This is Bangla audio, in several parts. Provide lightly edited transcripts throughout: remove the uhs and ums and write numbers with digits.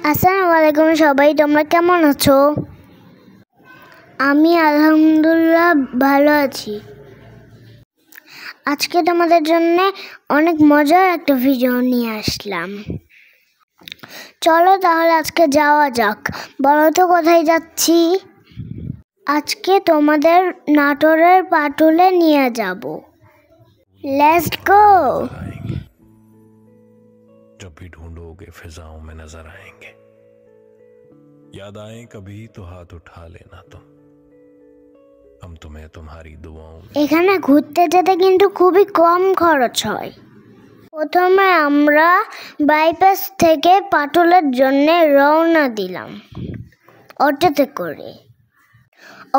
আসসালামু আলাইকুম সবাই, তোমরা কেমন আছো? আমি আলহামদুলিল্লাহ ভালো আছি। আজকে তোমাদের জন্য অনেক মজার একটা ভিডিও নিয়ে আসলাম। চলো তাহলে আজকে যাওয়া যাক। বলো তো কোথায় যাচ্ছি? আজকে তোমাদের নাটোরের পাটুলে নিয়ে যাব। Let's go. जब भी ढूंढोगे फिजाओं में नजर आएंगे, याद आए कभी तो हाथ उठा लेना तुम, हम तुम्हें तुम्हारी दुआओं में। এখানে ঘুরতে যেতে কিন্তু খুবই কম খরচ হয়। প্রথমে আমরা বাইপাস থেকে পাটুলের জন্য রওনা দিলাম অটোতে করে।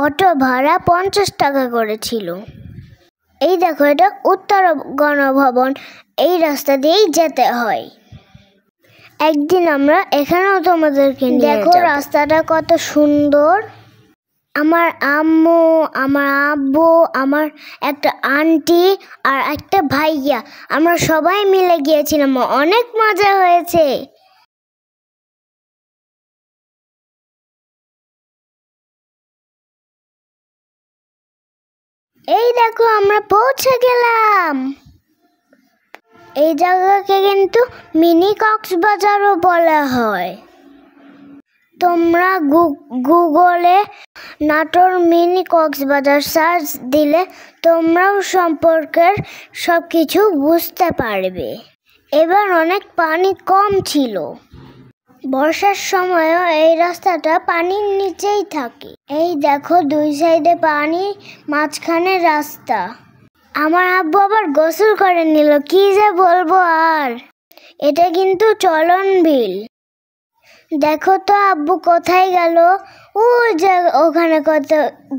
অটো ভাড়া 50 টাকা করে ছিল। এই দেখো, এটা উত্তর গণভবন, এই রাস্তা দিয়েই যেতে হয়। একদিন আমরা এখানেও তোমাদেরকে দেখো রাস্তাটা কত সুন্দর। আমার আম্মু, আমার আব্বু, আমার একটা আন্টি আর একটা ভাইয়া, আমরা সবাই মিলে গিয়েছিলাম। অনেক মজা হয়েছে। এই দেখো আমরা পৌঁছে গেলাম। এই জায়গাকে কিন্তু মিনি কক্সবাজারও বলা হয়। তোমরা গুগলে নাটোর মিনি কক্সবাজার সার্চ দিলে তোমরাও সম্পর্কের সব কিছু বুঝতে পারবে। এবার অনেক পানি কম ছিল। বর্ষার সময়ও এই রাস্তাটা পানির নিচেই থাকে। এই দেখো দুই সাইডে পানি, মাঝখানে রাস্তা। আমার আব্বু আবার গোসল করে নিল, কি যে বলবো আর। এটা কিন্তু চলন বিল। দেখো তো আব্বু কোথায় গেল? ও যে ওখানে কত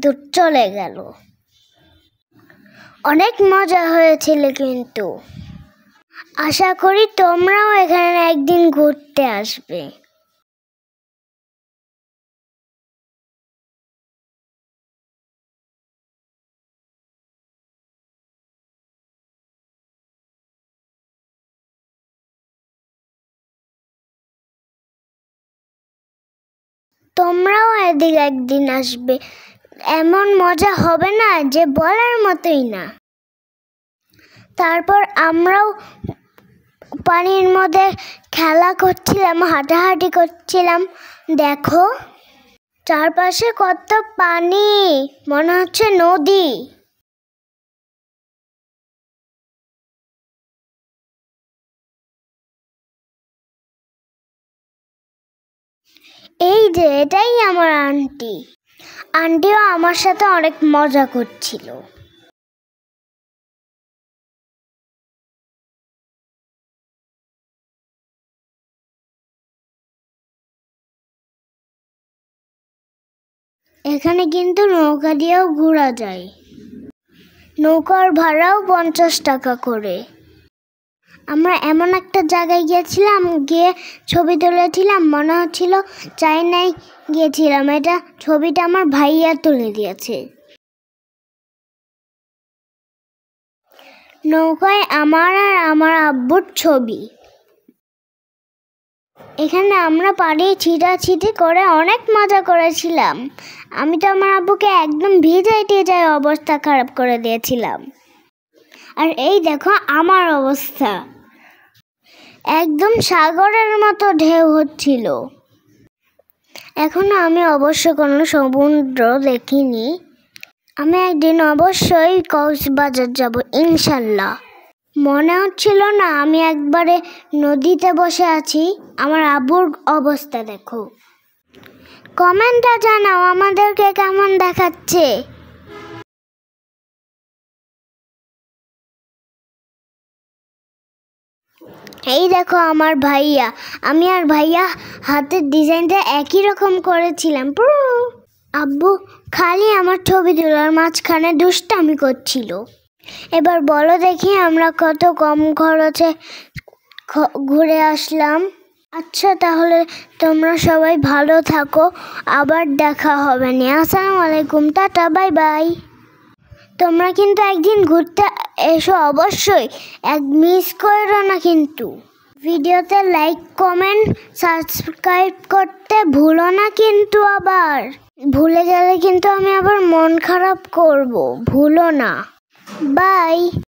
দূর চলে গেল। অনেক মজা হয়েছিল কিন্তু। আশা করি তোমরাও এখানে একদিন ঘুরতে আসবে। তোমরাও এদিকে একদিন আসবে, এমন মজা হবে না যে বলার মতোই না। তারপর আমরাও পানির মধ্যে খেলা করছিলাম, হাঁটাহাঁটি করছিলাম। দেখো চারপাশে কত পানি, মনে হচ্ছে নদী। এই যে এটাই আমার আন্টি। আন্টিও আমার সাথে অনেক মজা করছিল। এখানে কিন্তু নৌকা দিয়েও ঘোরা যায়। নৌকার ভাড়াও 50 টাকা করে। আমরা এমন একটা জায়গায় গিয়েছিলাম, গিয়ে ছবি তুলেছিলাম, মনে হচ্ছিল চায়নায় গিয়েছিলাম। এটা ছবিটা আমার ভাইয়া তুলে দিয়েছে। নৌকায় আমার আর আমার আব্বুর ছবি। এখানে আমরা পানি ছিটাছিটি করে অনেক মজা করেছিলাম। আমি তো আমার আব্বুকে একদম ভিজায় অবস্থা খারাপ করে দিয়েছিলাম। আর এই দেখো আমার অবস্থা, একদম সাগরের মতো ঢেউ হচ্ছিল। এখনো আমি অবশ্য কোনো সমুদ্র দেখিনি। আমি একদিন অবশ্যই কক্সবাজার যাব ইনশাল্লাহ। মনে হচ্ছিল না আমি একবারে নদীতে বসে আছি। আমার আব্বুর অবস্থা দেখো। কমেন্টে জানাও আমাদেরকে কেমন দেখাচ্ছে। এই দেখো আমার ভাইয়া, আমি আর ভাইয়া হাতের ডিজাইনটা একই রকম করেছিলাম। আব্বু খালি আমার ছবি তোলার মাঝখানে দুষ্টামি করছিল। এবার বলো দেখি আমরা কত কম খরচে ঘুরে আসলাম। আচ্ছা তাহলে তোমরা সবাই ভালো থাকো, আবার দেখা হবে না। আসসালামু আলাইকুম, টাটা, বাই বাই। তোমরা কিন্তু একদিন ঘুরতে এসো অবশ্যই, মিস করো না কিন্তু। ভিডিওতে লাইক কমেন্ট সাবস্ক্রাইব করতে ভুলো না কিন্তু, আবার ভুলে গেলে কিন্তু আমি আবার মন খারাপ করব, ভুলো না। বাই।